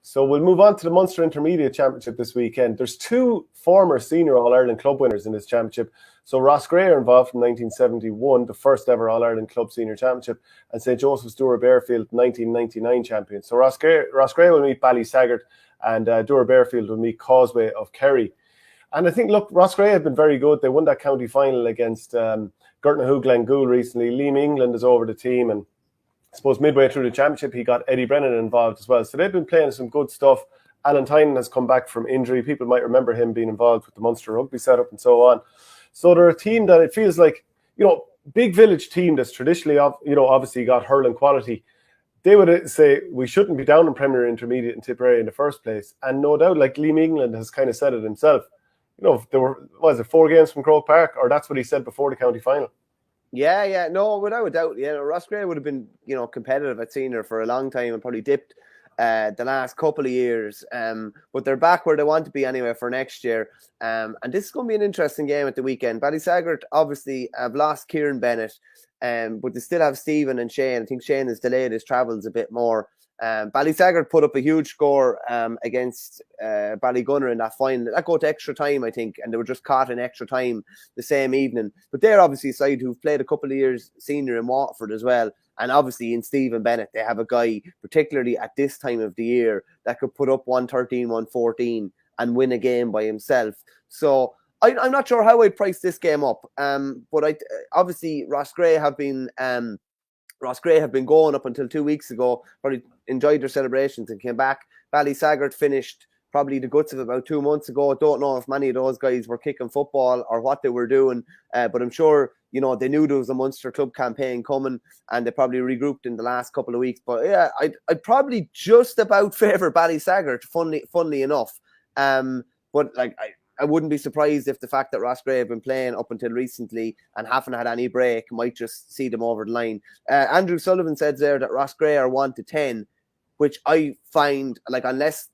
So we'll move on to the Munster Intermediate Championship this weekend. There's two former senior All-Ireland club winners in this championship. So Roscrea are involved from 1971, the first ever All-Ireland Club Senior Championship, and St. Joseph's Doura Bearfield, 1999 champions. So Roscrea will meet Ballysaggart, and Doura Bearfield will meet Causeway of Kerry. And I think, look, Roscrea have been very good. They won that county final against Gurtnahoe Glengool recently. Liam England is over the team, and I suppose midway through the championship, he got Eddie Brennan involved as well. So they've been playing some good stuff. Alan Tynan has come back from injury. People might remember him being involved with the Munster rugby setup and so on. So they're a team that it feels like, big village team that's traditionally, obviously got hurling quality. They would say we shouldn't be down in Premier Intermediate in Tipperary in the first place. And no doubt, like Liam England has kind of said it himself. There were, 4 games from Croke Park, or that's what he said before the county final. Yeah, no, without a doubt. Yeah, Roscrea would have been, competitive at senior for a long time and probably dipped the last couple of years. But they're back where they want to be anyway for next year. And this is going to be an interesting game at the weekend. Ballysaggart obviously have lost Kieran Bennett, but they still have Stephen and Shane. I think Shane has delayed his travels a bit more. Ballysaggart put up a huge score against Ballygunner in that final. That go to extra time, I think, and they were just caught in extra time the same evening. But they're obviously a side who've played a couple of years senior in Waterford as well. And obviously in Stephen Bennett, they have a guy, particularly at this time of the year, that could put up 113, 114 and win a game by himself. So I'm not sure how I'd price this game up. But obviously Roscrea have been going up until 2 weeks ago, probably enjoyed their celebrations and came back. Ballysaggart finished probably the guts of about 2 months ago. Don't know if many of those guys were kicking football or what they were doing, but I'm sure, they knew there was a Munster Club campaign coming and they probably regrouped in the last couple of weeks. But yeah, I'd probably just about favour Ballysaggart, funnily enough. But I wouldn't be surprised if the fact that Roscrea have been playing up until recently and haven't had any break might just see them over the line. Andrew Sullivan said there that Roscrea are 1-10, which I find, unless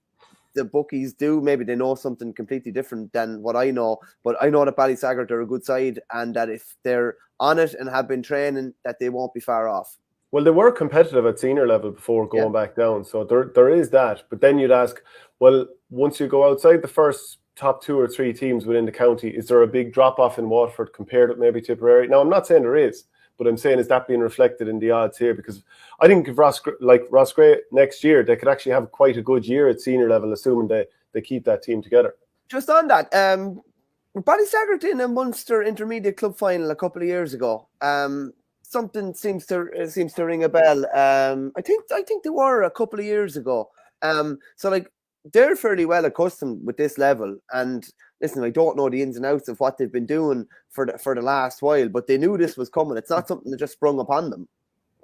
the bookies do, maybe they know something completely different than what I know, but I know that Ballysaggart are a good side and that if they're on it and have been training, that they won't be far off. Well, they were competitive at senior level before going back down, so there is that. But then you'd ask, well, once you go outside the first top 2 or 3 teams within the county, is there a big drop-off in Waterford compared with maybe Tipperary? Now, I'm not saying there is, but I'm saying is that being reflected in the odds here? Because I think if Roscrea next year, they could actually have quite a good year at senior level, assuming they keep that team together. Just on that, Ballysaggart in a Munster Intermediate Club final a couple of years ago. Something seems to ring a bell. I think they were a couple of years ago. So they're fairly well accustomed with this level. And listen, I don't know the ins and outs of what they've been doing for the last while, but they knew this was coming. It's not something that just sprung upon them.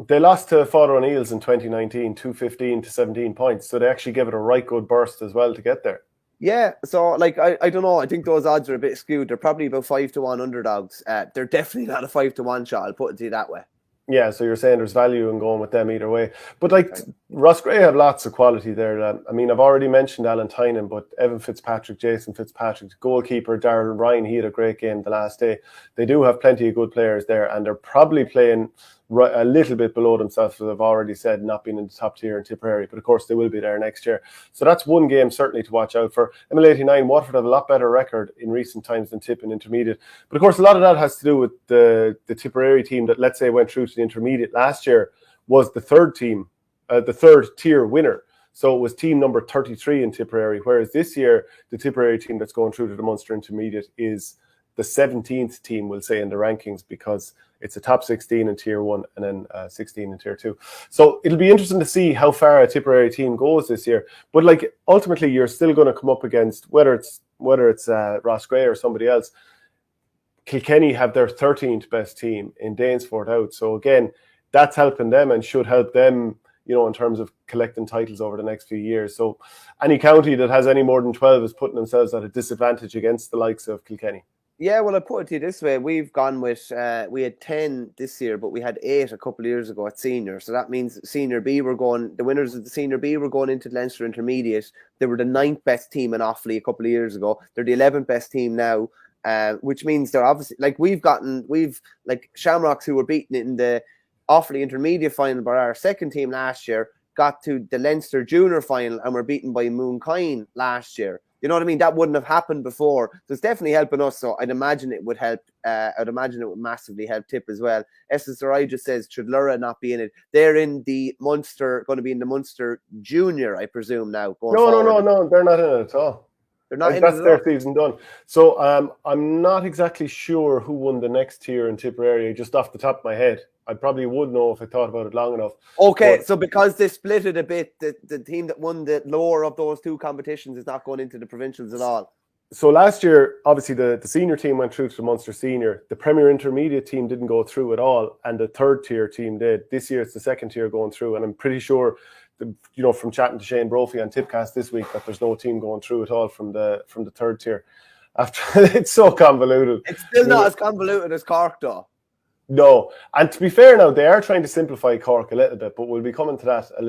They lost to Father O'Neill's in 2019, 215 to 17 points. So they actually gave it a right good burst as well to get there. Yeah, so I don't know. I think those odds are a bit skewed. They're probably about 5-1 underdogs. They're definitely not a 5-1 shot. I'll put it to you that way. Yeah, so you're saying there's value in going with them either way. But Roscrea have lots of quality there. I've already mentioned Alan Tynan, but Evan Fitzpatrick, Jason Fitzpatrick, goalkeeper Darren Ryan, he had a great game the last day. They do have plenty of good players there, and they're probably playing a little bit below themselves, as I've already said, not being in the top tier in Tipperary. But of course, they will be there next year. So that's one game certainly to watch out for. ML89, Waterford have a lot better record in recent times than Tip and Intermediate. But of course, a lot of that has to do with the Tipperary team that, let's say, went through to the Intermediate last year, was the third tier winner. So it was team number 33 in Tipperary, whereas this year, the Tipperary team that's going through to the Munster Intermediate is the 17th team, we'll say, in the rankings, because it's a top 16 in Tier 1 and then 16 in Tier 2. So it'll be interesting to see how far a Tipperary team goes this year. But ultimately, you're still going to come up against, whether it's Roscrea or somebody else. Kilkenny have their 13th best team in Danesfort out. So again, that's helping them and should help them, in terms of collecting titles over the next few years. So any county that has any more than 12 is putting themselves at a disadvantage against the likes of Kilkenny. Yeah, well, I put it to you this way. We've gone with, we had 10 this year, but we had 8 a couple of years ago at senior. So that means Senior B the winners of the Senior B were going into the Leinster Intermediate. They were the 9th best team in Offaly a couple of years ago. They're the 11th best team now, which means they're obviously, we've Shamrocks, who were beaten in the Offaly Intermediate final by our second team last year, got to the Leinster Junior final and were beaten by Mooncoin last year. You know what I mean? That wouldn't have happened before. So it's definitely helping us. So I'd imagine it would help. I'd imagine it would massively help Tip as well. SSRI just says, should Lura not be in it? They're in the Munster, going to be in the Munster Junior, I presume, now. No, they're not in it at all. They're not in it. That's their season done. So I'm not exactly sure who won the next tier in Tipperary, just off the top of my head. I probably would know if I thought about it long enough. Okay, so because they split it a bit, the team that won the lower of those two competitions is not going into the provincials at all. So last year, obviously, the senior team went through to the Munster Senior. The Premier Intermediate team didn't go through at all, and the third tier team did. This year, it's the second tier going through, and I'm pretty sure, from chatting to Shane Brophy on Tipcast this week, that there's no team going through at all from the third tier. After it's so convoluted. It's still not as convoluted as Cork, though. No, and to be fair now, they are trying to simplify Cork a little bit, but we'll be coming to that a little